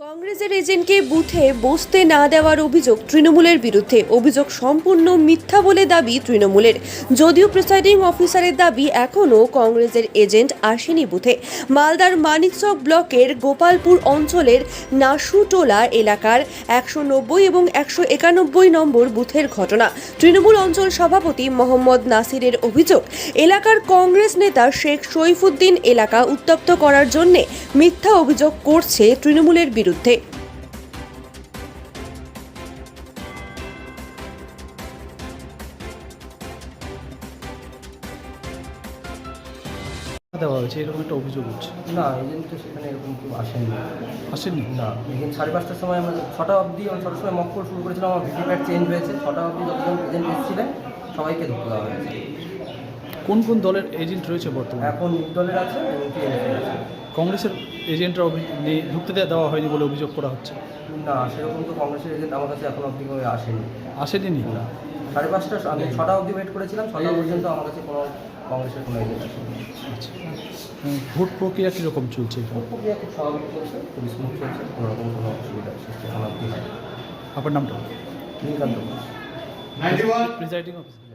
কংগ্রেসের এজেন্টকে বুথে বসতে না দেওয়ার অভিযোগ তৃণমূলের বিরুদ্ধে। অভিযোগ সম্পূর্ণ মিথ্যা বলে দাবি তৃণমূলের। যদিও প্রিসাইডিং অফিসারের দাবি এখনও কংগ্রেসের এজেন্ট আসেনি বুথে। মালদার মানিকচক ব্লকের গোপালপুর অঞ্চলের নাসুটোলা এলাকার 190 এবং 191 নম্বর বুথের ঘটনা। তৃণমূল অঞ্চল সভাপতি মোহাম্মদ নাসিরের অভিযোগ, এলাকার কংগ্রেস নেতা শেখ সইফুদ্দিন এলাকা উত্তপ্ত করার জন্য মিথ্যা অভিযোগ করছে তৃণমূলের বিরুদ্ধে। দেওয়া হয়েছে এরকম একটা অভিযোগ উঠছে। না, এজেন্ট তো সেখানে এরকম কেউ আসেনি। আসেননি? না, এজেন্ট 5:30টার সময় আমরা 6টা অবধি, আমি 6টার সময় মক্কল শুরু করেছিলাম। আমার ভিভিপ্যাট চেঞ্জ হয়েছে। 6টা অবধি যতজন এজেন্ট এসেছিলেন সবাইকে ঢুকতে দেওয়া হয়েছে। কোন কোন দলের এজেন্ট রয়েছে বর্তমানে? এখন নির্দলের আছে এবং টিএমসি আছে। কংগ্রেসের এজেন্টরা ঢুকতে দেওয়া হয়নি বলে অভিযোগ করা হচ্ছে। না, সেরকম তো কংগ্রেসের এজেন্ট আমার কাছে এখন অবধি কেউ আসেনি। আসেনি? না, 5:30টা আমি 6টা অবধি ওয়েট করেছিলাম। 6টা পর্যন্ত আমার কাছে কোনো কংগ্রেসের কোনো এজেন্ট আসেনি। আচ্ছা, ভোট প্রক্রিয়া কীরকম চলছে এখানে? প্রক্রিয়া খুব স্বাভাবিক চলছে, খুব স্মুথ চলছে, কোনোরকম কোনো অসুবিধা সৃষ্টি এখন অবধি হয়। আপনার নামটা? নীলকান্ত। Presiding officer.